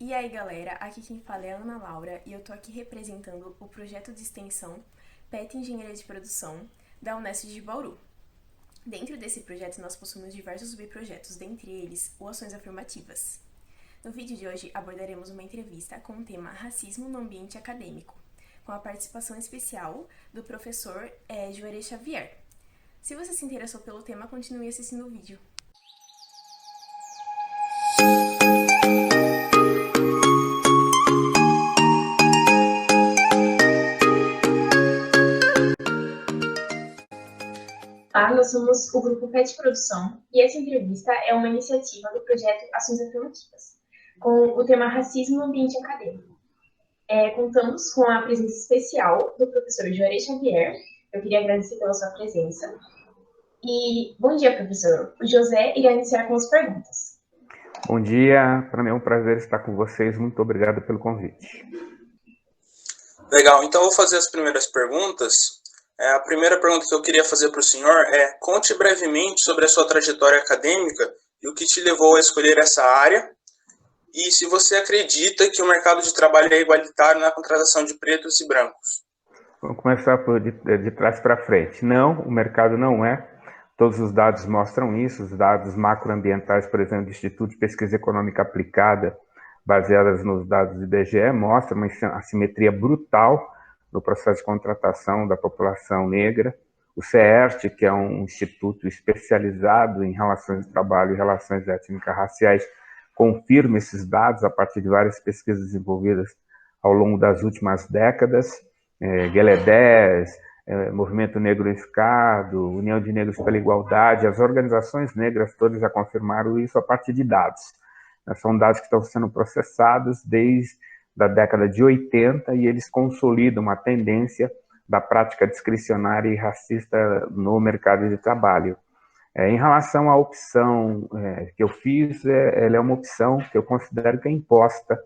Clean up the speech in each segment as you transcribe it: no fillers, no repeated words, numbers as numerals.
E aí galera, aqui quem fala é a Ana Laura e eu tô aqui representando o projeto de extensão PET Engenharia de Produção da Unesp de Bauru. Dentro desse projeto nós possuímos diversos subprojetos, dentre eles o Ações Afirmativas. No vídeo de hoje abordaremos uma entrevista com o tema Racismo no Ambiente Acadêmico, com a participação especial do professor Juarez Xavier. Se você se interessou pelo tema, continue assistindo o vídeo. Nós somos o Grupo PET Produção e essa entrevista é uma iniciativa do projeto Ações Afirmativas, com o tema Racismo no Ambiente Acadêmico. Contamos com a presença especial do professor Juarez Xavier. Eu queria agradecer pela sua presença. E bom dia, professor. O José irá iniciar com as perguntas. Bom dia, para mim é um prazer estar com vocês. Muito obrigado pelo convite. Legal, então eu vou fazer as primeiras perguntas. A primeira pergunta que eu queria fazer para o senhor é: conte brevemente sobre a sua trajetória acadêmica e o que te levou a escolher essa área, e se você acredita que o mercado de trabalho é igualitário na contratação de pretos e brancos. Vamos começar de trás para frente. Não, o mercado não é. Todos os dados mostram isso, os dados macroambientais, por exemplo, do Instituto de Pesquisa Econômica Aplicada, baseadas nos dados do IBGE, mostram uma assimetria brutal no processo de contratação da população negra. O CERT, que é um instituto especializado em relações de trabalho e relações étnico-raciais, confirma esses dados a partir de várias pesquisas desenvolvidas ao longo das últimas décadas. Gueledés, Movimento Negro Unificado, União de Negros pela Igualdade, as organizações negras todas já confirmaram isso a partir de dados. São dados que estão sendo processados desde a década de 80 e eles consolidam uma tendência da prática discricionária e racista no mercado de trabalho. Em relação à opção que eu fiz, ela é uma opção que eu considero que é imposta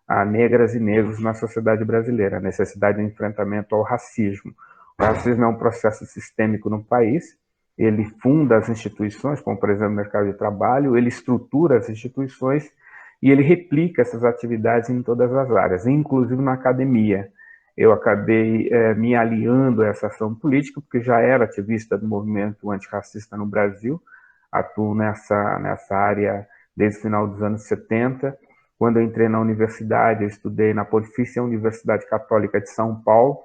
a negras e negros na sociedade brasileira, a necessidade de enfrentamento ao racismo. O racismo é um processo sistêmico no país, ele funda as instituições, como por exemplo o mercado de trabalho, ele estrutura as instituições e ele replica essas atividades em todas as áreas, inclusive na academia. Eu acabei me aliando a essa ação política, porque já era ativista do movimento antirracista no Brasil, atuo nessa área desde o final dos anos 70. Quando eu entrei na universidade, eu estudei na Pontifícia Universidade Católica de São Paulo,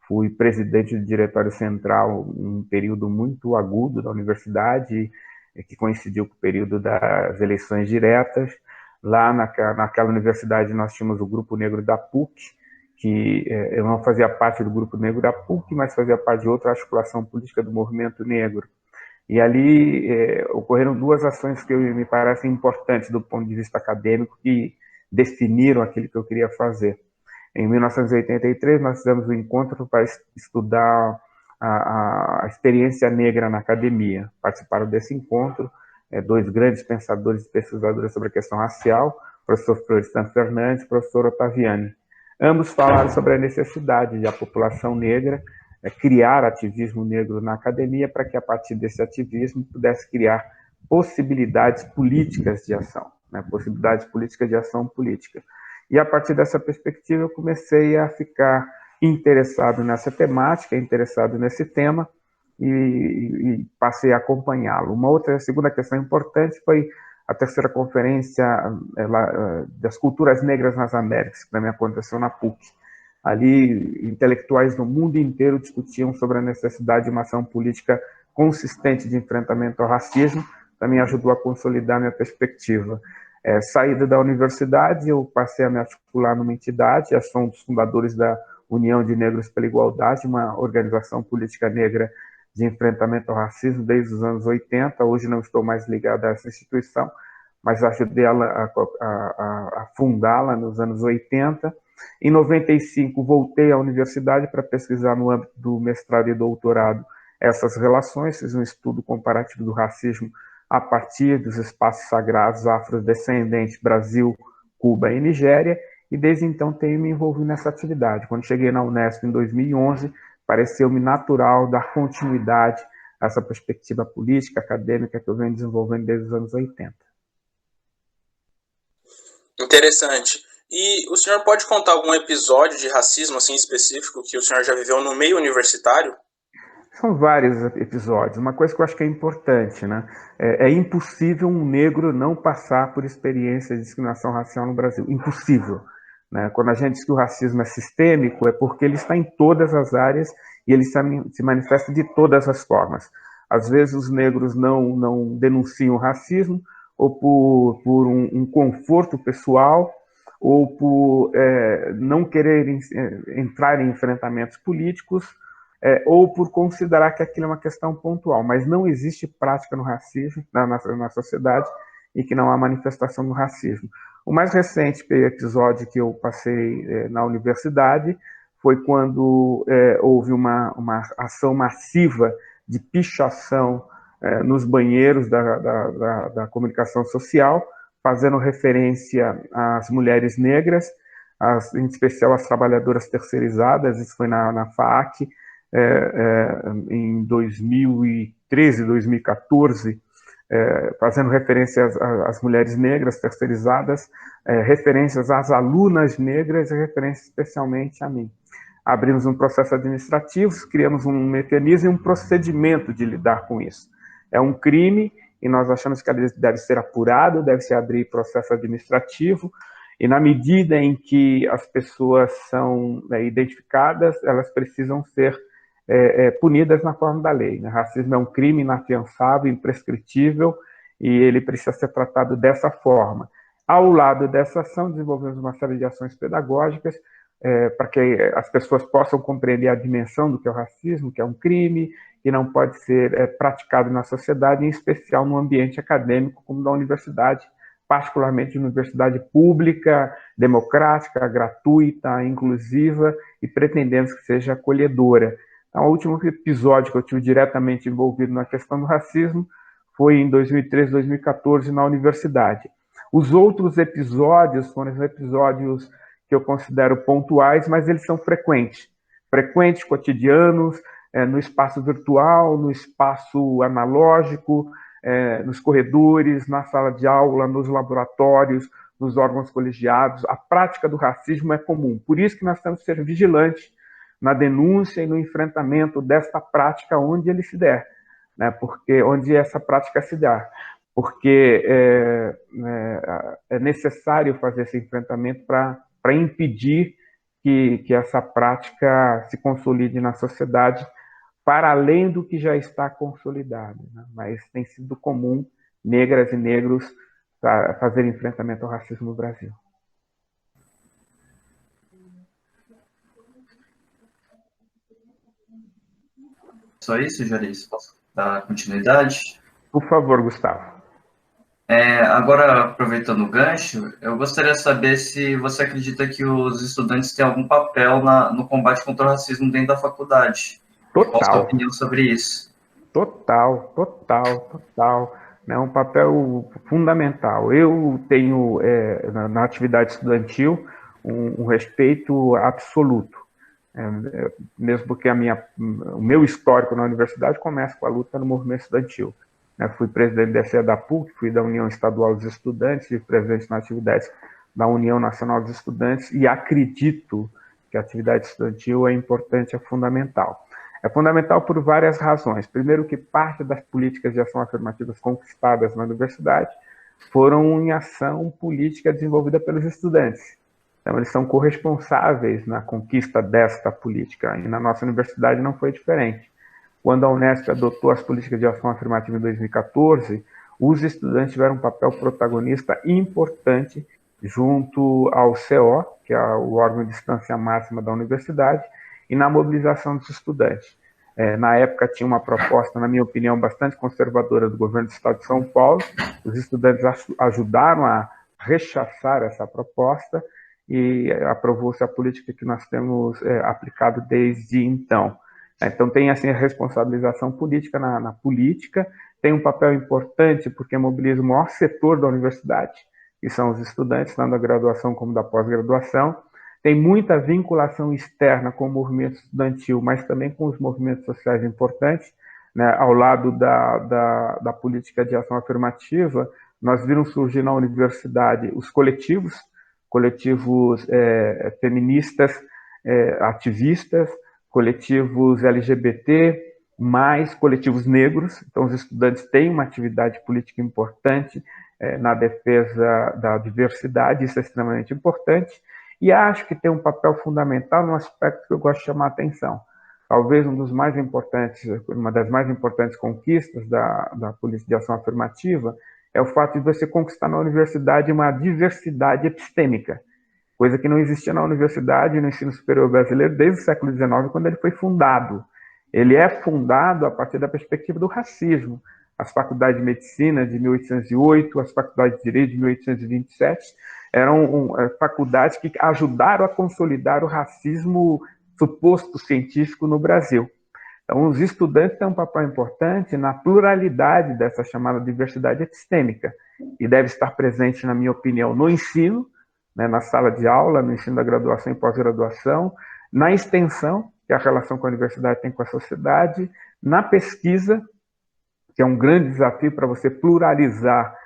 fui presidente do Diretório Central em um período muito agudo da universidade, que coincidiu com o período das eleições diretas. Lá naquela universidade nós tínhamos o Grupo Negro da PUC, que eu não fazia parte do Grupo Negro da PUC, mas fazia parte de outra articulação política do movimento negro. E ali ocorreram duas ações que me parecem importantes do ponto de vista acadêmico, que definiram aquilo que eu queria fazer. Em 1983, nós fizemos um encontro para estudar a experiência negra na academia. Participaram desse encontro dois grandes pensadores e pesquisadores sobre a questão racial, o professor Florestan Fernandes e o professor Ottaviani. Ambos falaram sobre a necessidade de a população negra criar ativismo negro na academia para que, a partir desse ativismo, pudesse criar possibilidades políticas de ação, possibilidades políticas de ação política. E, a partir dessa perspectiva, eu comecei a ficar interessado nessa temática, interessado nesse tema, e passei a acompanhá-lo. Segunda questão importante foi a terceira conferência das culturas negras nas Américas, que também aconteceu na PUC. Ali, intelectuais do mundo inteiro discutiam sobre a necessidade de uma ação política consistente de enfrentamento ao racismo, também ajudou a consolidar minha perspectiva. Saída da universidade, eu passei a me articular numa entidade, eu sou um dos fundadores da União de Negros pela Igualdade, uma organização política negra de enfrentamento ao racismo desde os anos 80, hoje não estou mais ligado a essa instituição, mas ajudei a fundá-la nos anos 80. Em 95, voltei à universidade para pesquisar no âmbito do mestrado e doutorado essas relações, fiz um estudo comparativo do racismo a partir dos espaços sagrados afrodescendentes Brasil, Cuba e Nigéria, e desde então tenho me envolvido nessa atividade. Quando cheguei na Unesp em 2011, pareceu-me natural dar continuidade a essa perspectiva política, acadêmica que eu venho desenvolvendo desde os anos 80. Interessante. E o senhor pode contar algum episódio de racismo assim específico que o senhor já viveu no meio universitário? São vários episódios. Uma coisa que eu acho que é importante, né? É impossível um negro não passar por experiência de discriminação racial no Brasil. Impossível. Né? Quando a gente diz que o racismo é sistêmico, é porque ele está em todas as áreas e ele se manifesta de todas as formas. Às vezes os negros não denunciam o racismo, ou por um conforto pessoal, ou por não quererem entrar em enfrentamentos políticos, ou por considerar que aquilo é uma questão pontual, mas não existe prática no racismo na sociedade e que não há manifestação do racismo. O mais recente episódio que eu passei na universidade foi quando houve uma ação massiva de pichação nos banheiros da comunicação social, fazendo referência às mulheres negras, em especial às trabalhadoras terceirizadas, isso foi na FAAC, em 2013, 2014, fazendo referências às mulheres negras terceirizadas, referências às alunas negras e referências especialmente a mim. Abrimos um processo administrativo, criamos um mecanismo e um procedimento de lidar com isso. É um crime e nós achamos que ele deve ser apurado, deve se abrir processo administrativo, e na medida em que as pessoas são identificadas, elas precisam ser punidas na forma da lei. Né? Racismo é um crime inafiançável, imprescritível, e ele precisa ser tratado dessa forma. Ao lado dessa ação, desenvolvemos uma série de ações pedagógicas para que as pessoas possam compreender a dimensão do que é o racismo, que é um crime, que não pode ser praticado na sociedade, em especial no ambiente acadêmico, como da universidade, particularmente de universidade pública, democrática, gratuita, inclusiva, e pretendemos que seja acolhedora. Então, o último episódio que eu tive diretamente envolvido na questão do racismo foi em 2013, 2014, na universidade. Os outros episódios foram os episódios que eu considero pontuais, mas eles são frequentes, cotidianos, no espaço virtual, no espaço analógico, nos corredores, na sala de aula, nos laboratórios, nos órgãos colegiados. A prática do racismo é comum. Por isso que nós temos que ser vigilantes na denúncia e no enfrentamento desta prática onde ele se der, né? Porque onde essa prática se dá, porque é necessário fazer esse enfrentamento para impedir que essa prática se consolide na sociedade, para além do que já está consolidado, né? Mas tem sido comum negras e negros fazer enfrentamento ao racismo no Brasil. Só isso, Juarez? Posso dar continuidade? Por favor, Gustavo. Agora, aproveitando o gancho, eu gostaria de saber se você acredita que os estudantes têm algum papel no combate contra o racismo dentro da faculdade. Total. Qual a sua opinião sobre isso? Total. É um papel fundamental. Eu tenho, na atividade estudantil, um respeito absoluto. Mesmo porque o meu histórico na universidade começa com a luta no movimento estudantil. Fui presidente da FEA da PUC, fui da União Estadual dos Estudantes e presente nas atividades da União Nacional dos Estudantes, e acredito que a atividade estudantil é importante, é fundamental. É fundamental por várias razões. Primeiro, que parte das políticas de ação afirmativas conquistadas na universidade foram em ação política desenvolvida pelos estudantes. Então, eles são corresponsáveis na conquista desta política, e na nossa universidade não foi diferente. Quando a Unesp adotou as políticas de ação afirmativa em 2014, os estudantes tiveram um papel protagonista importante junto ao CO, que é o órgão de instância máxima da universidade, e na mobilização dos estudantes. Na época tinha uma proposta, na minha opinião, bastante conservadora do governo do estado de São Paulo. Os estudantes ajudaram a rechaçar essa proposta e aprovou-se a política que nós temos aplicado desde então. Então tem assim a responsabilização política na política, tem um papel importante porque mobiliza o maior setor da universidade, que são os estudantes, tanto da graduação como da pós-graduação. Tem muita vinculação externa com o movimento estudantil, mas também com os movimentos sociais importantes, né? Ao lado da política de ação afirmativa, nós vimos surgir na universidade os coletivos, coletivos feministas, ativistas, coletivos LGBT, mais coletivos negros. Então, os estudantes têm uma atividade política importante na defesa da diversidade, isso é extremamente importante, e acho que tem um papel fundamental num aspecto que eu gosto de chamar a atenção. Talvez uma das mais importantes conquistas da política de ação afirmativa é o fato de você conquistar na universidade uma diversidade epistêmica, coisa que não existia na universidade e no ensino superior brasileiro desde o século XIX, quando ele foi fundado. Ele é fundado a partir da perspectiva do racismo. As faculdades de medicina de 1808, as faculdades de direito de 1827, eram faculdades que ajudaram a consolidar o racismo suposto científico no Brasil. Então, os estudantes têm um papel importante na pluralidade dessa chamada diversidade epistêmica, e deve estar presente, na minha opinião, no ensino, né, na sala de aula, no ensino da graduação e pós-graduação, na extensão, que a relação com a universidade tem com a sociedade, na pesquisa, que é um grande desafio para você pluralizar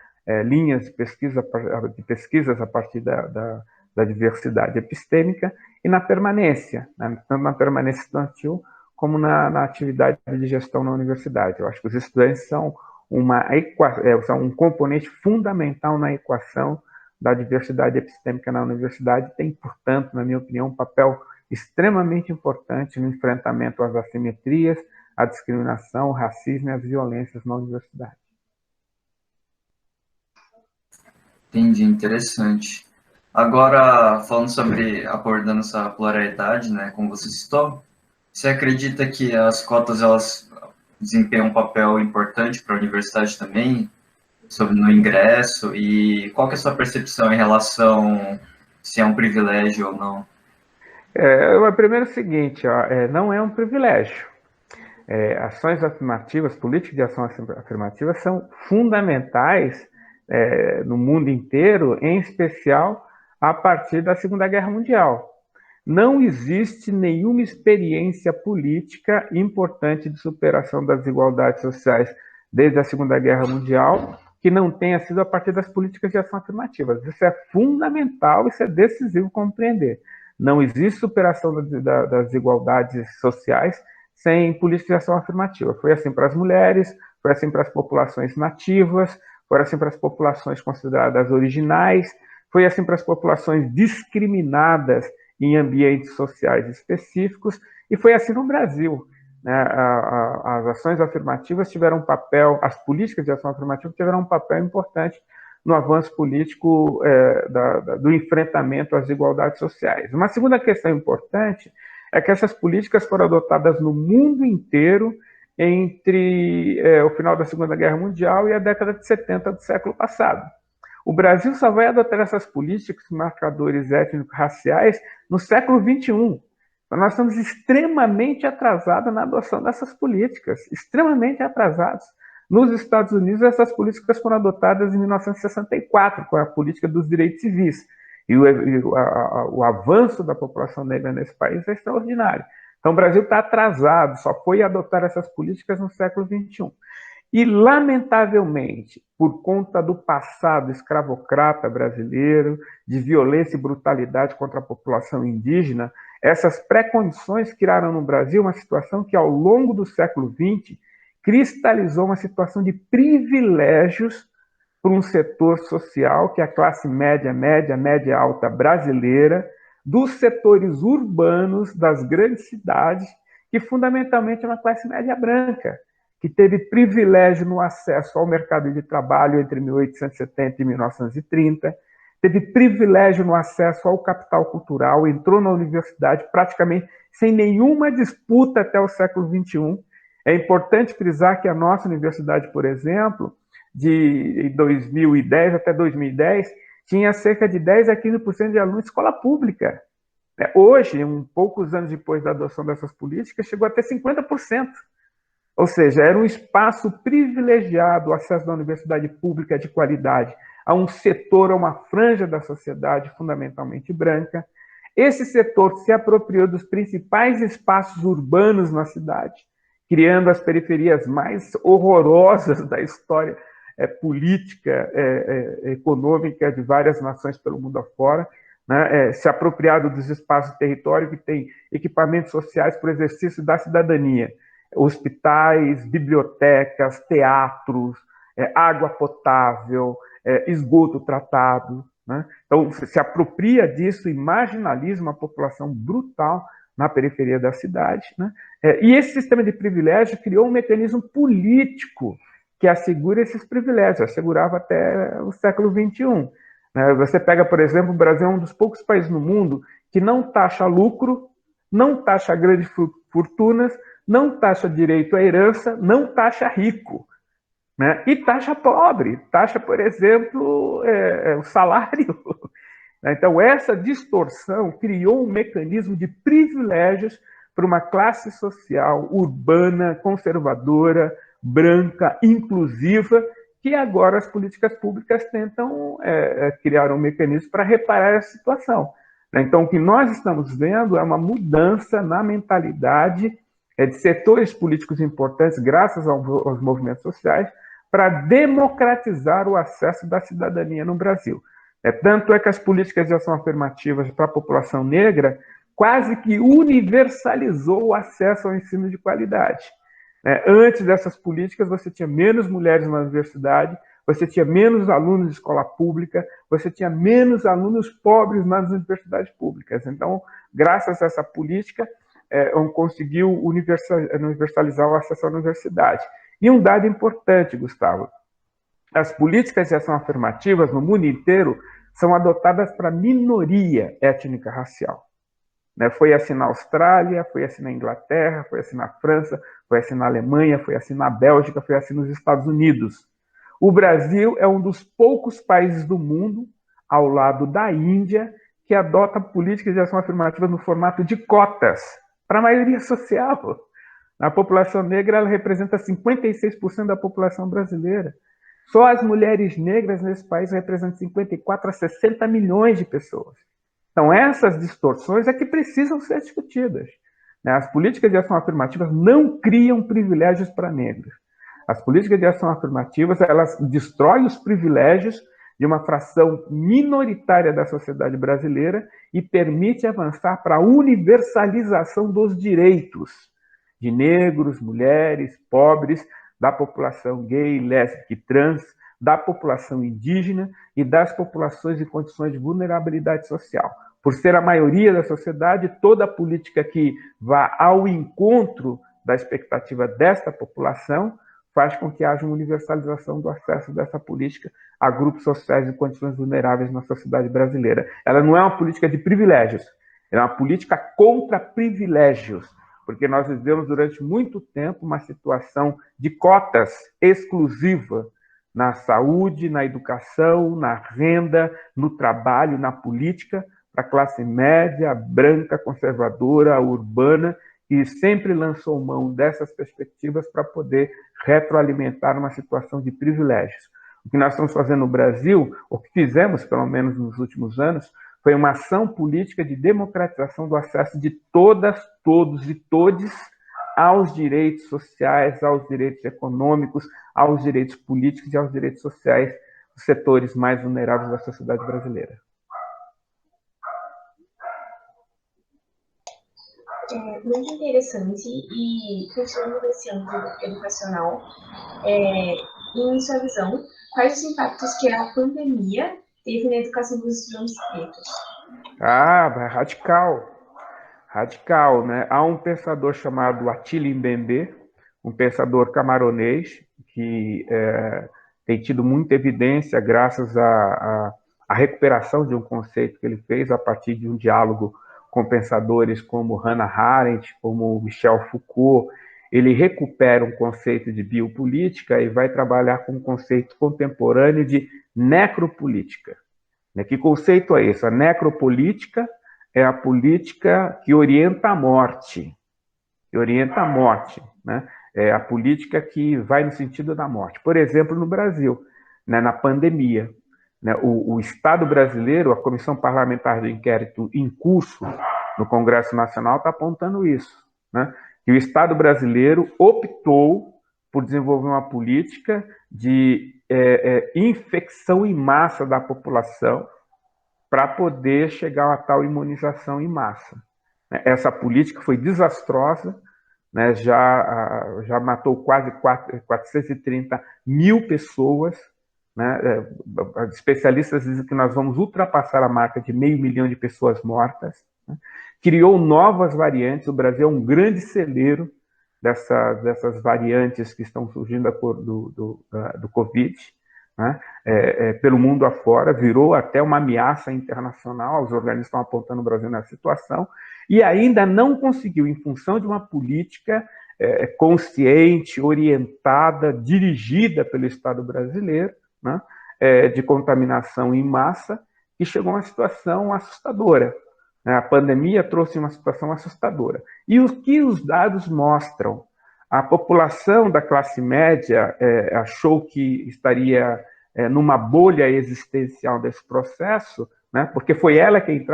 linhas de pesquisas a partir da diversidade epistêmica, e na permanência, né, tanto na permanência estudantil como na atividade de gestão na universidade. Eu acho que os estudantes são um componente fundamental na equação da diversidade epistêmica na universidade, e tem, portanto, na minha opinião, um papel extremamente importante no enfrentamento às assimetrias, à discriminação, o racismo e as violências na universidade. Entendi, interessante. Agora, falando sobre abordando essa pluralidade, né, como você citou, você acredita que as cotas elas desempenham um papel importante para a universidade também, no ingresso, e qual que é a sua percepção em relação se é um privilégio ou não? Primeiro é o seguinte, não é um privilégio. Ações afirmativas, políticas de ação afirmativa são fundamentais no mundo inteiro, em especial a partir da Segunda Guerra Mundial. Não existe nenhuma experiência política importante de superação das desigualdades sociais desde a Segunda Guerra Mundial que não tenha sido a partir das políticas de ação afirmativas. Isso é fundamental, isso é decisivo compreender. Não existe superação das desigualdades sociais sem políticas de ação afirmativa. Foi assim para as mulheres, foi assim para as populações nativas, foi assim para as populações consideradas originais, foi assim para as populações discriminadas em ambientes sociais específicos, e foi assim no Brasil. As ações afirmativas tiveram um papel, as políticas de ação afirmativa tiveram um papel importante no avanço político do enfrentamento às desigualdades sociais. Uma segunda questão importante é que essas políticas foram adotadas no mundo inteiro entre o final da Segunda Guerra Mundial e a década de 70 do século passado. O Brasil só vai adotar essas políticas, marcadores étnico-raciais, no século XXI. Então, nós estamos extremamente atrasados na adoção dessas políticas, extremamente atrasados. Nos Estados Unidos, essas políticas foram adotadas em 1964, com a política dos direitos civis. E o avanço da população negra nesse país é extraordinário. Então, o Brasil está atrasado, só foi adotar essas políticas no século XXI. E, lamentavelmente, por conta do passado escravocrata brasileiro, de violência e brutalidade contra a população indígena, essas pré-condições criaram no Brasil uma situação que, ao longo do século XX, cristalizou uma situação de privilégios para um setor social, que é a classe média alta brasileira, dos setores urbanos das grandes cidades, que fundamentalmente é uma classe média branca, que teve privilégio no acesso ao mercado de trabalho entre 1870 e 1930, teve privilégio no acesso ao capital cultural, entrou na universidade praticamente sem nenhuma disputa até o século XXI. É importante frisar que a nossa universidade, por exemplo, de 2010 até 2010, tinha cerca de 10% a 15% de alunos de escola pública. Hoje, poucos anos depois da adoção dessas políticas, chegou a ter 50%. Ou seja, era um espaço privilegiado, o acesso da universidade pública de qualidade a um setor, a uma franja da sociedade fundamentalmente branca. Esse setor se apropriou dos principais espaços urbanos na cidade, criando as periferias mais horrorosas da história política, econômica de várias nações pelo mundo afora. né, se apropriado dos espaços do território que tem equipamentos sociais para o exercício da cidadania, hospitais, bibliotecas, teatros, água potável, esgoto tratado, né? Então, se apropria disso e marginaliza uma população brutal na periferia da cidade, né? E esse sistema de privilégio criou um mecanismo político que assegura esses privilégios, assegurava até o século XXI. Você pega, por exemplo, o Brasil é um dos poucos países no mundo que não taxa lucro, não taxa grandes fortunas, não taxa direito à herança, não taxa rico, né? E taxa pobre, taxa, por exemplo, o salário. Então, essa distorção criou um mecanismo de privilégios para uma classe social urbana, conservadora, branca, inclusiva, que agora as políticas públicas tentam criar um mecanismo para reparar essa situação. Então, o que nós estamos vendo é uma mudança na mentalidade de setores políticos importantes, graças aos movimentos sociais, para democratizar o acesso da cidadania no Brasil. Tanto é que as políticas de ação afirmativas para a população negra quase que universalizou o acesso ao ensino de qualidade. Antes dessas políticas, você tinha menos mulheres na universidade, você tinha menos alunos de escola pública, você tinha menos alunos pobres nas universidades públicas. Então, graças a essa política, conseguiu universalizar o acesso à universidade. E um dado importante, Gustavo, as políticas de ação afirmativas no mundo inteiro são adotadas para minoria étnica racial. Foi assim na Austrália, foi assim na Inglaterra, foi assim na França, foi assim na Alemanha, foi assim na Bélgica, foi assim nos Estados Unidos. O Brasil é um dos poucos países do mundo, ao lado da Índia, que adota políticas de ação afirmativa no formato de cotas para a maioria social. A população negra ela representa 56% da população brasileira. Só as mulheres negras nesse país representam 54 a 60 milhões de pessoas. Então, essas distorções é que precisam ser discutidas. As políticas de ação afirmativas não criam privilégios para negros. As políticas de ação afirmativas, elas destroem os privilégios de uma fração minoritária da sociedade brasileira e permite avançar para a universalização dos direitos de negros, mulheres, pobres, da população gay, lésbica e trans, da população indígena e das populações em condições de vulnerabilidade social. Por ser a maioria da sociedade, toda política que vá ao encontro da expectativa desta população faz com que haja uma universalização do acesso dessa política a grupos sociais em condições vulneráveis na sociedade brasileira. Ela não é uma política de privilégios, ela é uma política contra privilégios, porque nós vivemos durante muito tempo uma situação de cotas exclusiva na saúde, na educação, na renda, no trabalho, na política, para a classe média, branca, conservadora, urbana, e sempre lançou mão dessas perspectivas para poder retroalimentar uma situação de privilégios. O que nós estamos fazendo no Brasil, o que fizemos, pelo menos nos últimos anos, foi uma ação política de democratização do acesso de todas, todos e todes aos direitos sociais, aos direitos econômicos, aos direitos políticos e aos direitos sociais dos setores mais vulneráveis da sociedade brasileira. Muito interessante, e continuando nesse âmbito educacional, em sua visão, quais os impactos que a pandemia teve na educação dos estudantes pretos? Radical. Radical, né? Há um pensador chamado Attila Mbembe, um pensador camaronês, que tem tido muita evidência graças à recuperação de um conceito que ele fez a partir de um diálogo com pensadores como Hannah Arendt, como Michel Foucault. Ele recupera um conceito de biopolítica e vai trabalhar com um conceito contemporâneo de necropolítica. Que conceito é esse? A necropolítica é a política que orienta a morte. Que orienta a morte, né? É a política que vai no sentido da morte. Por exemplo, no Brasil, né, na pandemia, né, o Estado brasileiro, a Comissão Parlamentar de Inquérito em curso no Congresso Nacional está apontando isso, né? Que o Estado brasileiro optou por desenvolver uma política de infecção em massa da população para poder chegar a tal imunização em massa. Essa política foi desastrosa, né, já matou quase 430 mil pessoas, né, especialistas dizem que nós vamos ultrapassar a marca de 500 mil de pessoas mortas, né, criou novas variantes, o Brasil é um grande celeiro dessas variantes que estão surgindo do Covid, né, pelo mundo afora, virou até uma ameaça internacional, os organismos estão apontando o Brasil nessa situação, e ainda não conseguiu, em função de uma política consciente, orientada, dirigida pelo Estado brasileiro, né, de contaminação em massa, que chegou a uma situação assustadora. A pandemia trouxe uma situação assustadora. E o que os dados mostram? A população da classe média achou que estaria numa bolha existencial desse processo, né, porque foi ela quem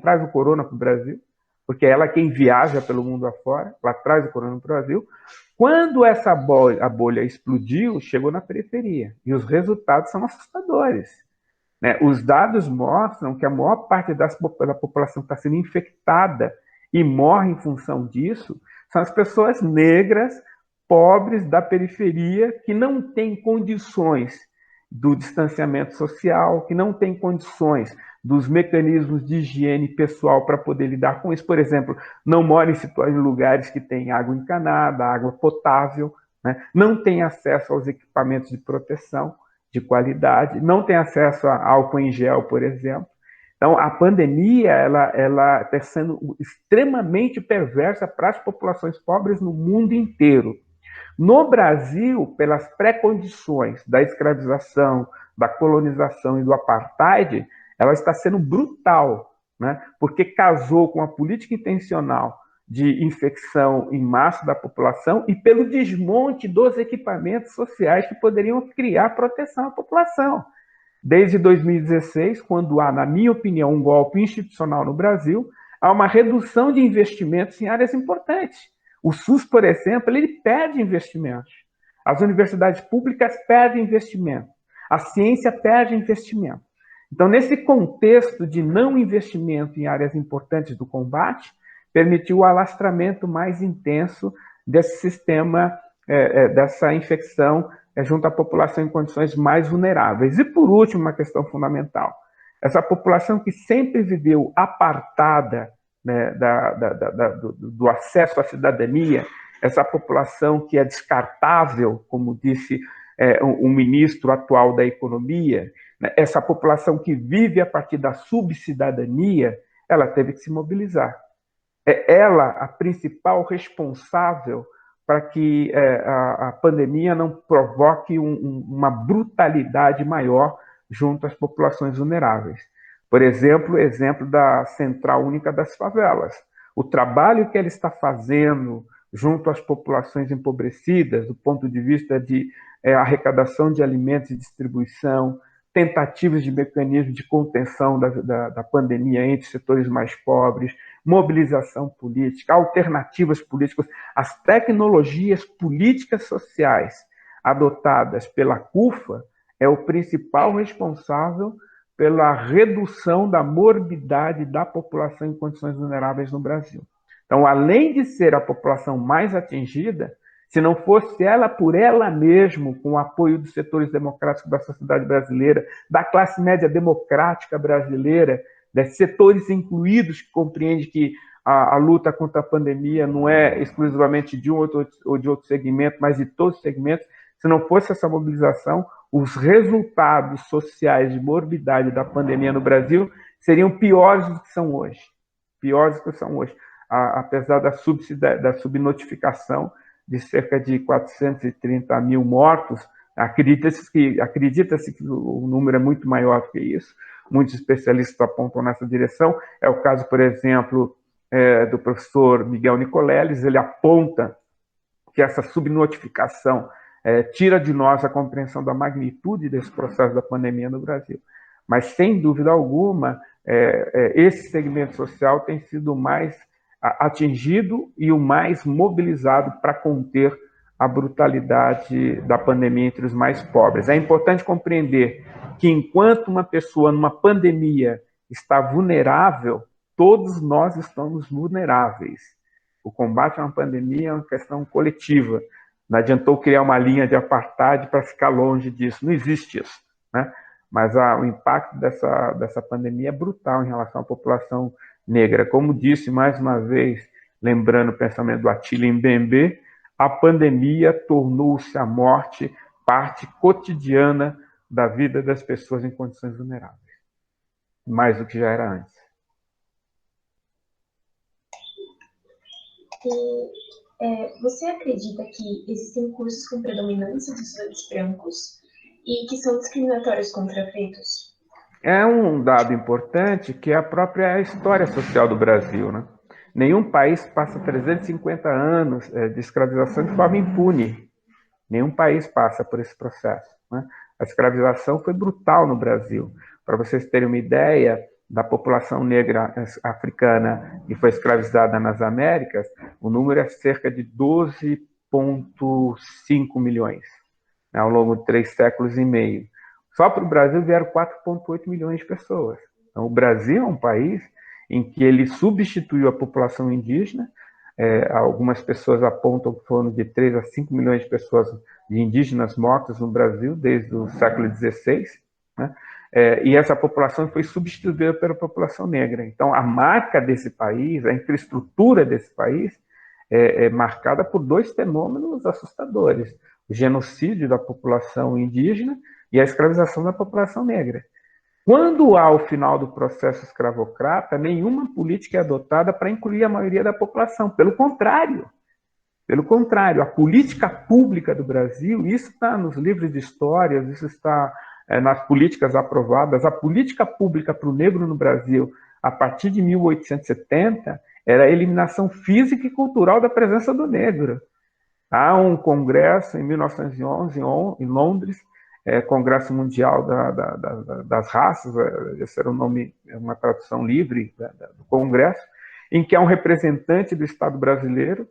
traz o corona para o Brasil, porque é ela quem viaja pelo mundo afora, ela traz o corona para o Brasil. Quando a bolha explodiu, chegou na periferia, e os resultados são assustadores. Né? Os dados mostram que a maior parte da população que está sendo infectada e morre em função disso são as pessoas negras, pobres, da periferia, que não têm condições do distanciamento social, que não têm condições dos mecanismos de higiene pessoal para poder lidar com isso. Por exemplo, não mora em lugares que têm água encanada, água potável, né? Não tem acesso aos equipamentos de proteção de qualidade, não tem acesso a álcool em gel, por exemplo. Então, a pandemia ela está sendo extremamente perversa para as populações pobres no mundo inteiro. No Brasil, pelas pré-condições da escravização, da colonização e do apartheid, ela está sendo brutal, né? Porque casou com a política intencional de infecção em massa da população e pelo desmonte dos equipamentos sociais que poderiam criar proteção à população. Desde 2016, quando há, na minha opinião, um golpe institucional no Brasil, há uma redução de investimentos em áreas importantes. O SUS, por exemplo, ele perde investimentos. As universidades públicas perdem investimento. A ciência perde investimento. Então, nesse contexto de não investimento em áreas importantes do combate, permitiu o alastramento mais intenso desse sistema, dessa infecção junto à população em condições mais vulneráveis. E, por último, uma questão fundamental. Essa população que sempre viveu apartada, né, do acesso à cidadania, essa população que é descartável, como disse o ministro atual da Economia, né, essa população que vive a partir da subcidadania, ela teve que se mobilizar. É ela a principal responsável para que a pandemia não provoque uma brutalidade maior junto às populações vulneráveis. Por exemplo, o exemplo da Central Única das Favelas. O trabalho que ela está fazendo junto às populações empobrecidas, do ponto de vista de arrecadação de alimentos e distribuição, tentativas de mecanismo de contenção da pandemia entre setores mais pobres, mobilização política, alternativas políticas, as tecnologias políticas sociais adotadas pela CUFA é o principal responsável pela redução da morbidade da população em condições vulneráveis no Brasil. Então, além de ser a população mais atingida, se não fosse ela por ela mesma, com o apoio dos setores democráticos da sociedade brasileira, da classe média democrática brasileira, dos setores incluídos que compreendem que a luta contra a pandemia não é exclusivamente de um ou de outro segmento, mas de todos os segmentos, se não fosse essa mobilização, os resultados sociais de morbidade da pandemia no Brasil seriam piores do que são hoje. Piores do que são hoje. Apesar da subnotificação de cerca de 430 mil mortos, acredita-se que o número é muito maior do que isso. Muitos especialistas apontam nessa direção. É o caso, por exemplo, do professor Miguel Nicoleles. Ele aponta que essa subnotificação tira de nós a compreensão da magnitude desse processo da pandemia no Brasil. Mas, sem dúvida alguma, esse segmento social tem sido o mais atingido e o mais mobilizado para conter a brutalidade da pandemia entre os mais pobres. É importante compreender que, enquanto uma pessoa numa pandemia está vulnerável, todos nós estamos vulneráveis. O combate a uma pandemia é uma questão coletiva. Não adiantou criar uma linha de apartheid para ficar longe disso. Não existe isso, né? Mas o impacto dessa pandemia é brutal em relação à população negra. Como disse, mais uma vez, lembrando o pensamento do Attila Mbembe, a pandemia tornou-se a morte parte cotidiana da vida das pessoas em condições vulneráveis, mais do que já era antes. E você acredita que existem cursos com predominância de estudantes brancos e que são discriminatórios contra pretos? É um dado importante que é a própria história social do Brasil, né? Nenhum país passa 350 anos de escravização de forma impune. Nenhum país passa por esse processo, né? A escravização foi brutal no Brasil. Para vocês terem uma ideia da população negra africana que foi escravizada nas Américas, o número é cerca de 12,5 milhões, né, ao longo de 3 séculos e meio. Só para o Brasil vieram 4,8 milhões de pessoas. Então, o Brasil é um país em que ele substituiu a população indígena. Algumas pessoas apontam que foram de 3 a 5 milhões de pessoas de indígenas mortas no Brasil desde o século XVI, né? E essa população foi substituída pela população negra. Então, a marca desse país, a infraestrutura desse país, é marcada por 2 fenômenos assustadores: o genocídio da população indígena e a escravização da população negra. Quando há o final do processo escravocrata, nenhuma política é adotada para incluir a maioria da população. Pelo contrário, a política pública do Brasil, isso está nos livros de histórias, isso está nas políticas aprovadas. A política pública para o negro no Brasil, a partir de 1870, era a eliminação física e cultural da presença do negro. Há um congresso em 1911 em Londres, Congresso Mundial das Raças, esse era o nome, uma tradução livre do Congresso, em que há um representante do Estado brasileiro,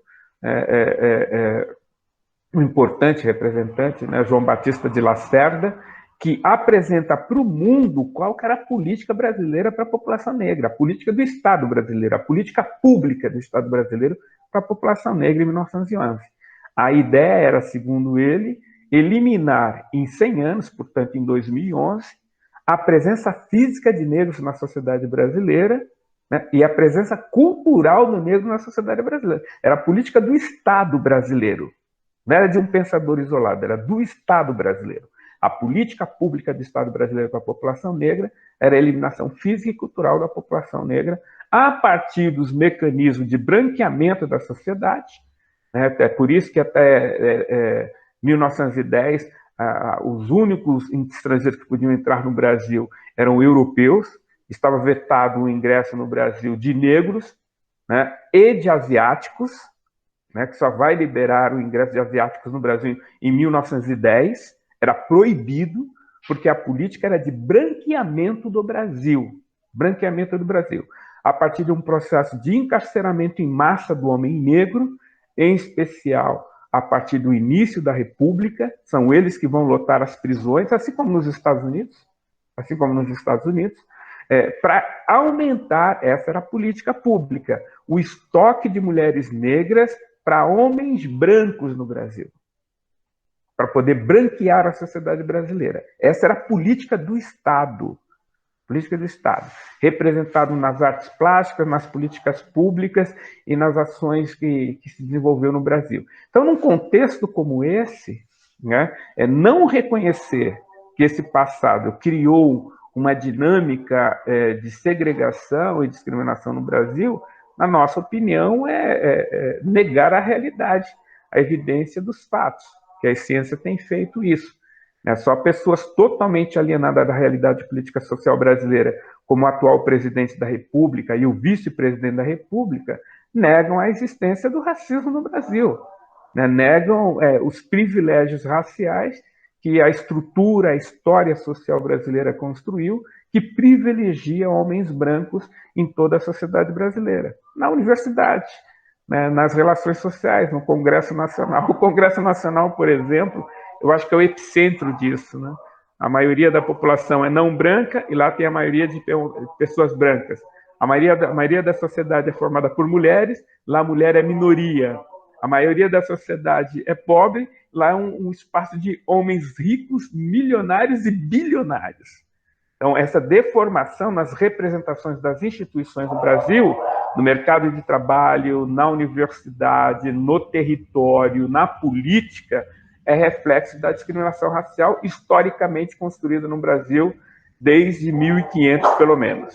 um importante representante, né, João Batista de Lacerda, que apresenta para o mundo qual que era a política brasileira para a população negra, a política do Estado brasileiro, a política pública do Estado brasileiro para a população negra em 1911. A ideia era, segundo ele, eliminar em 100 anos, portanto em 2011, a presença física de negros na sociedade brasileira, né, e a presença cultural do negro na sociedade brasileira. Era a política do Estado brasileiro, não era de um pensador isolado, era do Estado brasileiro. A política pública do Estado brasileiro para a população negra era a eliminação física e cultural da população negra a partir dos mecanismos de branqueamento da sociedade, né? É por isso que até 1910, os únicos estrangeiros que podiam entrar no Brasil eram europeus. Estava vetado o ingresso no Brasil de negros, né, e de asiáticos, né, que só vai liberar o ingresso de asiáticos no Brasil em 1910. Era proibido, porque a política era de branqueamento do Brasil. Branqueamento do Brasil. A partir de um processo de encarceramento em massa do homem negro, em especial a partir do início da República, são eles que vão lotar as prisões, assim como nos Estados Unidos, para aumentar, essa era a política pública, o estoque de mulheres negras para homens brancos no Brasil, para poder branquear a sociedade brasileira. Essa era a política do Estado, representado nas artes plásticas, nas políticas públicas e nas ações que se desenvolveu no Brasil. Então, num contexto como esse, né, não reconhecer que esse passado criou uma dinâmica de segregação e discriminação no Brasil, na nossa opinião, é negar a realidade, a evidência dos fatos, que a ciência tem feito isso. Só pessoas totalmente alienadas da realidade política social brasileira, como o atual presidente da República e o vice-presidente da República, negam a existência do racismo no Brasil, né? Negam os privilégios raciais que a estrutura, a história social brasileira construiu, que privilegia homens brancos em toda a sociedade brasileira. Na universidade, né, nas relações sociais, no Congresso Nacional. O Congresso Nacional, por exemplo, eu acho que é o epicentro disso, né? a maioria da população é não branca e lá tem a maioria de pessoas brancas. A maioria da sociedade é formada por mulheres, lá a mulher é minoria. A maioria da sociedade é pobre, lá é um espaço de homens ricos, milionários e bilionários. Então, essa deformação nas representações das instituições no Brasil, no mercado de trabalho, na universidade, no território, na política, é reflexo da discriminação racial historicamente construída no Brasil desde 1500, pelo menos.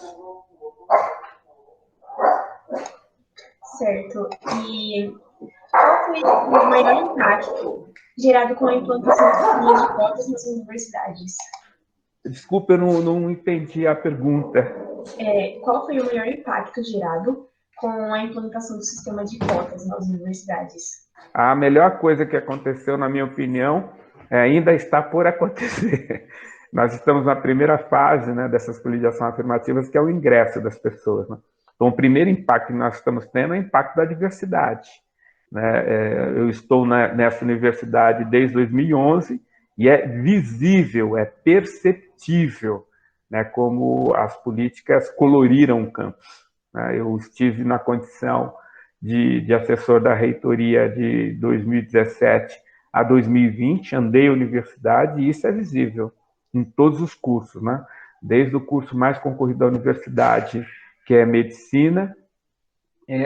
Certo. E qual foi o maior impacto gerado com a implantação do sistema de cotas nas universidades? Desculpa, eu não entendi a pergunta. Qual foi o maior impacto gerado com a implantação do sistema de cotas nas universidades? A melhor coisa que aconteceu, na minha opinião, ainda está por acontecer. Nós estamos na primeira fase, né, dessas políticas de ação afirmativas, que é o ingresso das pessoas, né? Então, o primeiro impacto que nós estamos tendo é o impacto da diversidade, né? Eu estou nessa universidade desde 2011 e é visível, é perceptível, né, como as políticas coloriram o campus, né? Eu estive na condição de assessor da reitoria de 2017 a 2020, andei a universidade e isso é visível em todos os cursos, né? Desde o curso mais concorrido da universidade, que é medicina,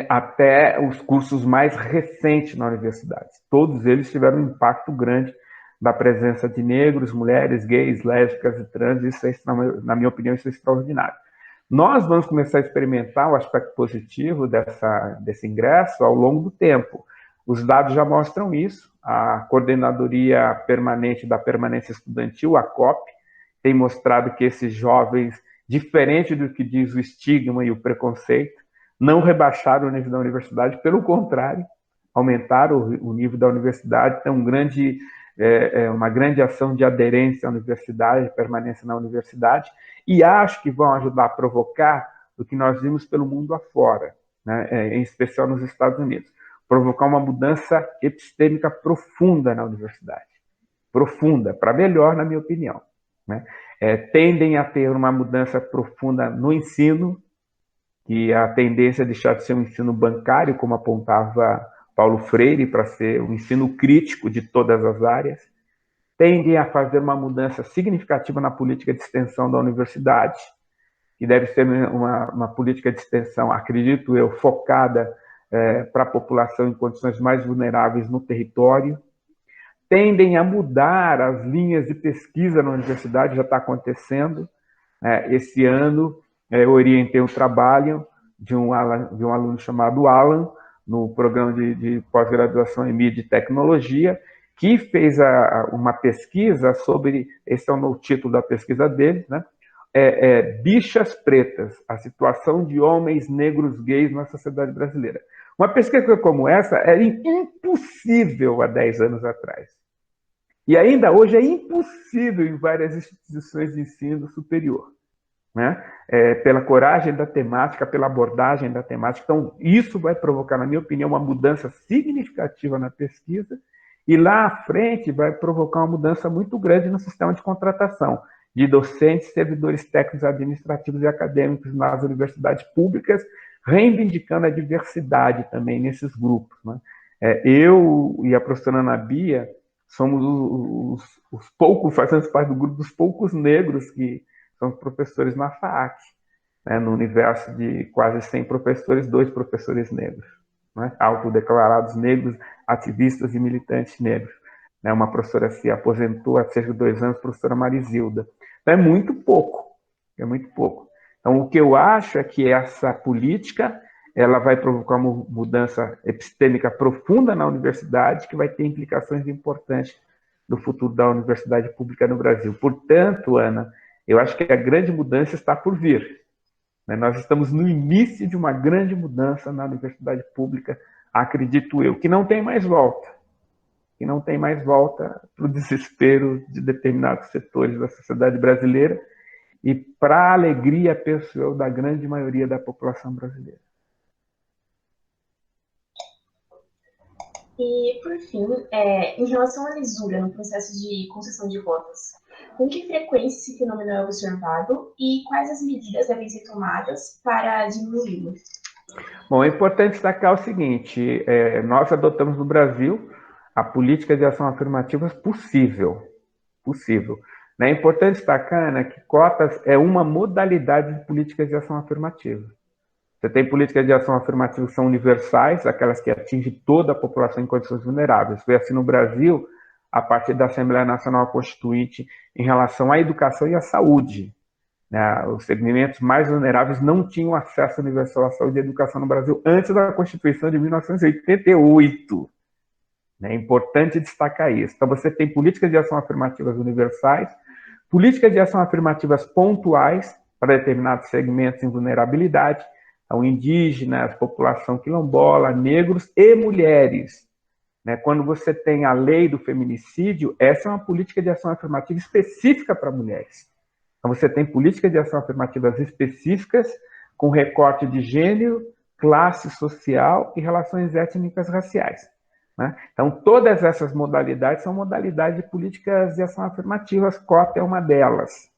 até os cursos mais recentes na universidade. Todos eles tiveram um impacto grande da presença de negros, mulheres, gays, lésbicas e trans. Isso é, na minha opinião, isso é extraordinário. Nós vamos começar a experimentar o aspecto positivo desse ingresso ao longo do tempo. Os dados já mostram isso. A Coordenadoria Permanente da Permanência Estudantil, a COP, tem mostrado que esses jovens, diferente do que diz o estigma e o preconceito, não rebaixaram o nível da universidade, pelo contrário, aumentaram o nível da universidade, tem uma grande ação de aderência à universidade, permanência na universidade, e acho que vão ajudar a provocar o que nós vimos pelo mundo afora, né, em especial nos Estados Unidos, provocar uma mudança epistêmica profunda na universidade, profunda, para melhor, na minha opinião, né? Tendem a ter uma mudança profunda no ensino, que a tendência é deixar de ser um ensino bancário, como apontava Paulo Freire, para ser um ensino crítico de todas as áreas. Tendem a fazer uma mudança significativa na política de extensão da universidade, que deve ser uma política de extensão, acredito eu, focada para a população em condições mais vulneráveis no território. Tendem a mudar as linhas de pesquisa na universidade, já está acontecendo. Esse ano, eu orientei o trabalho de um aluno chamado Alan, no programa de pós-graduação em mídia e tecnologia, que fez uma pesquisa sobre, esse é o título da pesquisa dele, né? Bichas Pretas, a situação de homens negros gays na sociedade brasileira. Uma pesquisa como essa era impossível há 10 anos atrás. E ainda hoje é impossível em várias instituições de ensino superior, né? Pela coragem da temática, pela abordagem da temática. Então, isso vai provocar, na minha opinião, uma mudança significativa na pesquisa e lá à frente vai provocar uma mudança muito grande no sistema de contratação de docentes, servidores técnicos, administrativos e acadêmicos nas universidades públicas, reivindicando a diversidade também nesses grupos, né? Eu e a professora Ana Bia somos os poucos, fazemos parte do grupo dos poucos negros que são professores na FAAC, né? No universo de quase 100 professores, 2 professores negros, né? Autodeclarados negros, ativistas e militantes negros, né? Uma professora se aposentou há cerca de 2 anos, a professora Marisilda. Então, é muito pouco. Então, o que eu acho é que essa política ela vai provocar uma mudança epistêmica profunda na universidade, que vai ter implicações importantes no futuro da universidade pública no Brasil. Portanto, Ana, eu acho que a grande mudança está por vir, né? Nós estamos no início de uma grande mudança na universidade pública, acredito eu, que não tem mais volta. Para o desespero de determinados setores da sociedade brasileira e para a alegria pessoal da grande maioria da população brasileira. E, por fim, em relação à lisura no processo de concessão de cotas, com que frequência esse fenômeno é observado e quais as medidas devem ser tomadas para diminuí-lo? Bom, é importante destacar o seguinte: nós adotamos no Brasil a política de ação afirmativa possível. É importante destacar, né, que cotas é uma modalidade de políticas de ação afirmativa. Você tem políticas de ação afirmativa que são universais, aquelas que atingem toda a população em condições vulneráveis. Foi assim no Brasil, a partir da Assembleia Nacional Constituinte, em relação à educação e à saúde. Né? Os segmentos mais vulneráveis não tinham acesso universal à saúde e à educação no Brasil antes da Constituição de 1988. É importante destacar isso. Então, você tem políticas de ação afirmativas universais, políticas de ação afirmativas pontuais para determinados segmentos em vulnerabilidade, então, indígenas, população quilombola, negros e mulheres. Quando você tem a lei do feminicídio, essa é uma política de ação afirmativa específica para mulheres. Então, você tem políticas de ação afirmativas específicas com recorte de gênero, classe social e relações étnicas raciais. Então, todas essas modalidades são modalidades de políticas de ação afirmativas, cota é uma delas.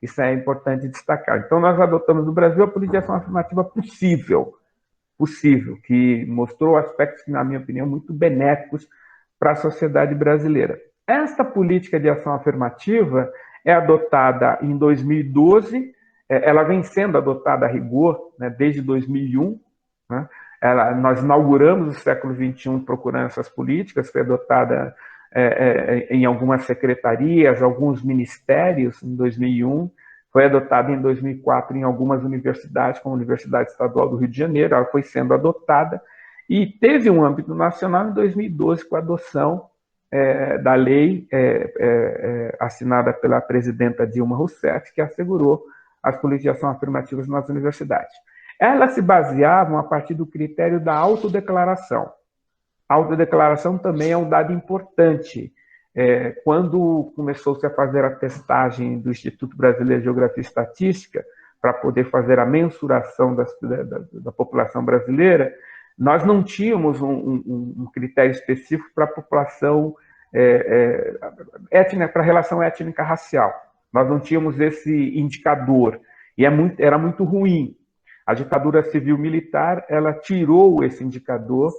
Isso é importante destacar. Então, nós adotamos no Brasil a política de ação afirmativa possível, que mostrou aspectos que, na minha opinião, muito benéficos para a sociedade brasileira. Esta política de ação afirmativa é adotada em 2012, ela vem sendo adotada a rigor, né, desde 2001, né? Nós inauguramos o século XXI procurando essas políticas, foi adotada em algumas secretarias, alguns ministérios em 2001, foi adotada em 2004 em algumas universidades, como a Universidade Estadual do Rio de Janeiro, ela foi sendo adotada, e teve um âmbito nacional em 2012 com a adoção da lei assinada pela presidenta Dilma Rousseff, que assegurou as políticas de ação afirmativas nas universidades. Elas se baseavam a partir do critério da autodeclaração. A autodeclaração também é um dado importante. Quando começou-se a fazer a testagem do Instituto Brasileiro de Geografia e Estatística, para poder fazer a mensuração da população brasileira, nós não tínhamos um critério específico para a população étnica, para a relação étnica-racial. Nós não tínhamos esse indicador, e era muito ruim. A ditadura civil-militar, ela tirou esse indicador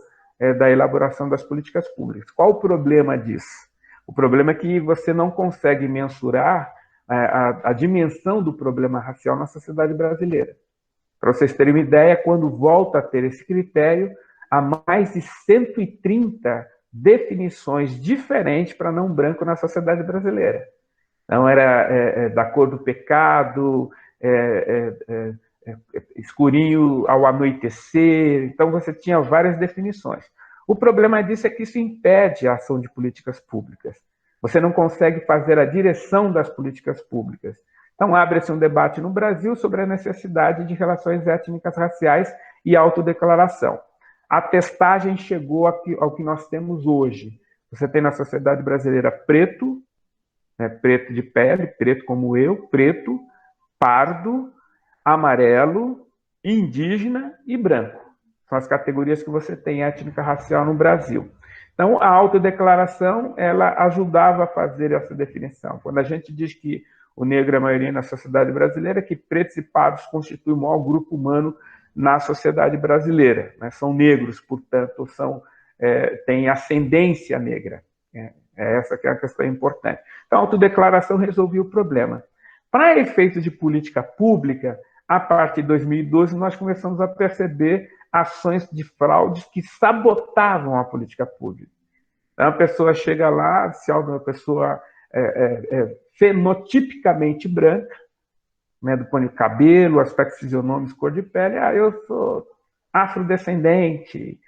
da elaboração das políticas públicas. Qual o problema disso? O problema é que você não consegue mensurar a dimensão do problema racial na sociedade brasileira. Para vocês terem uma ideia, quando volta a ter esse critério, há mais de 130 definições diferentes para não branco na sociedade brasileira. Então, era da cor do pecado, escurinho ao anoitecer, então você tinha várias definições. O problema disso é que isso impede a ação de políticas públicas. Você não consegue fazer a direção das políticas públicas. Então, abre-se um debate no Brasil sobre a necessidade de relações étnicas raciais e autodeclaração. A testagem chegou ao que nós temos hoje. Você tem na sociedade brasileira preto, preto de pele, preto como eu, preto, pardo, amarelo, indígena e branco. São as categorias que você tem étnica racial no Brasil. Então, a autodeclaração, ela ajudava a fazer essa definição. Quando a gente diz que o negro é a maioria na sociedade brasileira, que pretos e pardos constituem o maior grupo humano na sociedade brasileira. São negros, portanto, têm ascendência negra. Essa que é a questão importante. Então, a autodeclaração resolvia o problema. Para efeitos de política pública, a partir de 2012, nós começamos a perceber ações de fraudes que sabotavam a política pública. Então, a pessoa chega lá, se é uma pessoa fenotipicamente branca, do ponto de cabelo, aspectos fisionômicos, cor de pele, eu sou afrodescendente,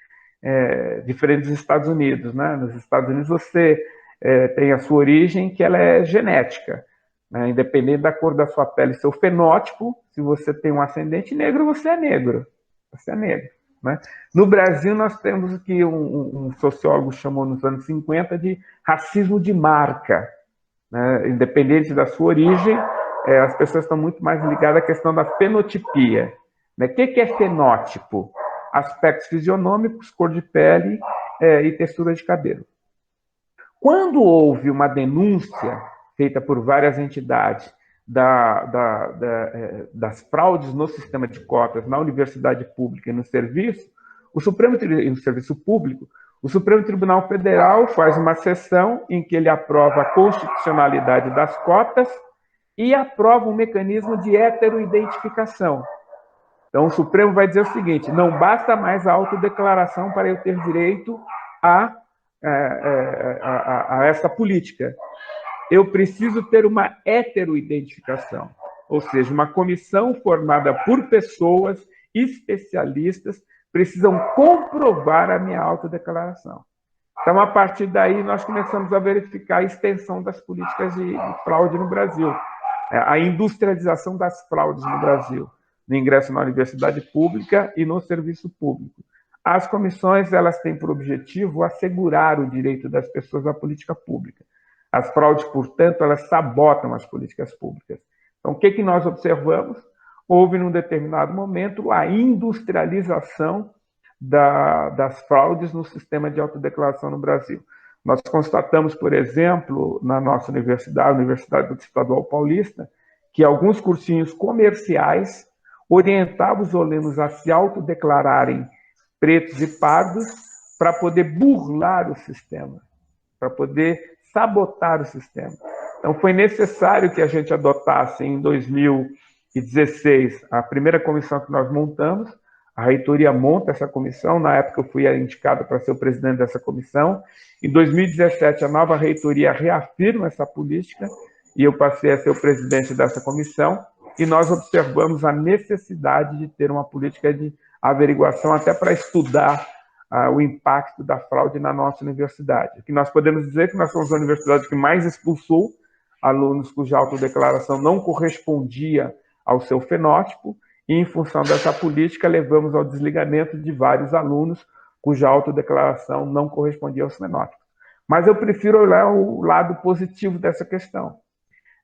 diferente dos Estados Unidos. Nos Estados Unidos você tem a sua origem, que ela é genética. Independente da cor da sua pele, seu fenótipo, se você tem um ascendente negro, você é negro. No Brasil, nós temos o que um sociólogo chamou nos anos 50 de racismo de marca. Independente da sua origem, as pessoas estão muito mais ligadas à questão da fenotipia. O que é fenótipo? Aspectos fisionômicos, cor de pele e textura de cabelo. Quando houve uma denúncia feita por várias entidades das fraudes no sistema de cotas na universidade pública e no serviço, e no serviço público, o Supremo Tribunal Federal faz uma sessão em que ele aprova a constitucionalidade das cotas e aprova um mecanismo de heteroidentificação. Então, o Supremo vai dizer o seguinte: não basta mais a autodeclaração para eu ter direito a essa política. Eu preciso ter uma heteroidentificação, ou seja, uma comissão formada por pessoas especialistas precisam comprovar a minha autodeclaração. Então, a partir daí, nós começamos a verificar a extensão das políticas de fraude no Brasil, a industrialização das fraudes no Brasil, no ingresso na universidade pública e no serviço público. As comissões, elas têm por objetivo assegurar o direito das pessoas à política pública. As fraudes, portanto, elas sabotam as políticas públicas. Então, o que nós observamos? Houve, num determinado momento, a industrialização das fraudes no sistema de autodeclaração no Brasil. Nós constatamos, por exemplo, na nossa universidade, a Universidade Estadual Paulista, que alguns cursinhos comerciais orientavam os alunos a se autodeclararem pretos e pardos para poder burlar o sistema, para poder sabotar o sistema. Então, foi necessário que a gente adotasse, em 2016, a primeira comissão que nós montamos. A reitoria monta essa comissão. Na época, eu fui indicado para ser o presidente dessa comissão. Em 2017, a nova reitoria reafirma essa política e eu passei a ser o presidente dessa comissão. E nós observamos a necessidade de ter uma política de averiguação até para estudar o impacto da fraude na nossa universidade. O que nós podemos dizer é que nós somos a universidade que mais expulsou alunos cuja autodeclaração não correspondia ao seu fenótipo, e, em função dessa política, levamos ao desligamento de vários alunos cuja autodeclaração não correspondia aos fenótipos. Mas eu prefiro olhar o lado positivo dessa questão.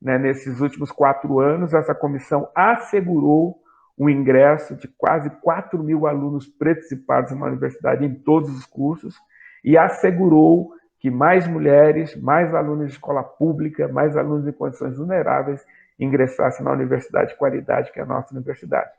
Nesses últimos 4 anos, essa comissão assegurou o ingresso de quase 4 mil alunos pretos e pardos na universidade em todos os cursos e assegurou que mais mulheres, mais alunos de escola pública, mais alunos em condições vulneráveis ingressassem na universidade de qualidade, que é a nossa universidade.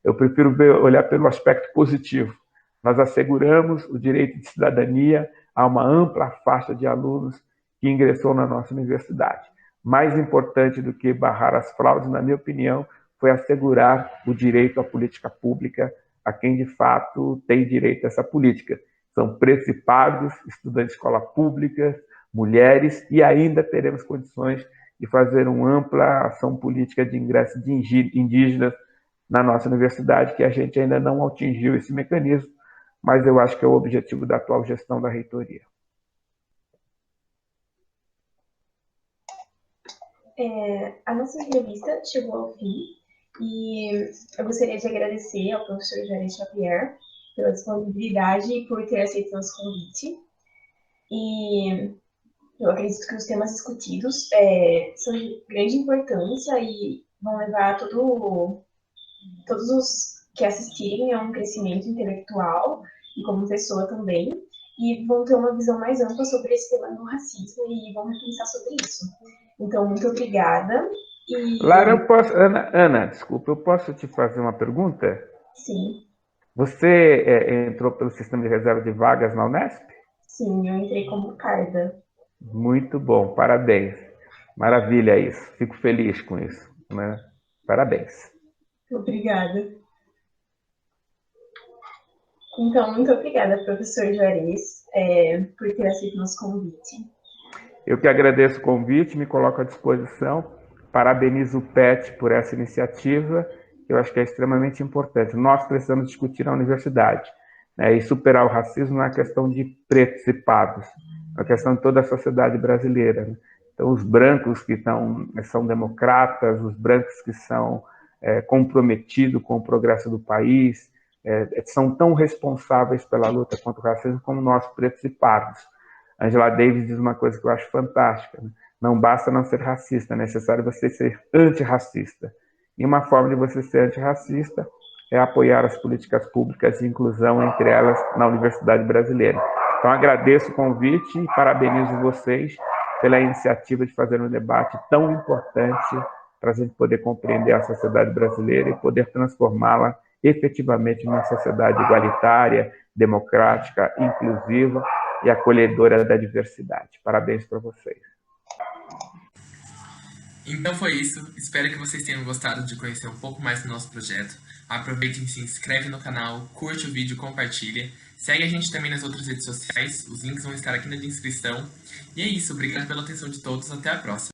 Eu prefiro olhar pelo aspecto positivo. Nós asseguramos o direito de cidadania a uma ampla faixa de alunos que ingressou na nossa universidade. Mais importante do que barrar as fraudes, na minha opinião, foi assegurar o direito à política pública a quem, de fato, tem direito a essa política. São pretos e pardos, estudantes de escola pública, mulheres, e ainda teremos condições de fazer uma ampla ação política de ingresso de indígenas na nossa universidade, que a gente ainda não atingiu esse mecanismo, mas eu acho que é o objetivo da atual gestão da reitoria. A nossa entrevista chegou ao fim e eu gostaria de agradecer ao professor Juarez Xavier pela disponibilidade e por ter aceito nosso convite. E eu acredito que os temas discutidos são de grande importância e vão levar todos os que assistirem a um crescimento intelectual e como pessoa também, e vão ter uma visão mais ampla sobre esse tema do racismo e vão repensar sobre isso. Então, muito obrigada. Lara, Ana, desculpa, eu posso te fazer uma pergunta? Sim. Você entrou pelo sistema de reserva de vagas na Unesp? Sim, eu entrei como carda. Muito bom, parabéns. Maravilha isso, fico feliz com isso, né? Parabéns. Obrigada. Então, muito obrigada, professor Juarez, por ter aceito nosso convite. Eu que agradeço o convite, me coloco à disposição. Parabenizo o PET por essa iniciativa, que eu acho que é extremamente importante. Nós precisamos discutir na universidade, né? E superar o racismo não é questão de pretos e pardos, é uma questão de toda a sociedade brasileira, né? Então, os brancos que são democratas, os brancos que são comprometidos com o progresso do país, são tão responsáveis pela luta contra o racismo como nós, pretos e pardos. Angela Davis diz uma coisa que eu acho fantástica, né? Não basta não ser racista, é necessário você ser antirracista. E uma forma de você ser antirracista é apoiar as políticas públicas de inclusão, entre elas na Universidade Brasileira. Então, agradeço o convite e parabenizo vocês pela iniciativa de fazer um debate tão importante para a gente poder compreender a sociedade brasileira e poder transformá-la efetivamente numa sociedade igualitária, democrática, inclusiva e acolhedora da diversidade. Parabéns para vocês. Então foi isso, espero que vocês tenham gostado de conhecer um pouco mais do nosso projeto. Aproveitem e se inscreve no canal, curte o vídeo, compartilha. Segue a gente também nas outras redes sociais, os links vão estar aqui na descrição. E é isso, obrigado pela atenção de todos, até a próxima.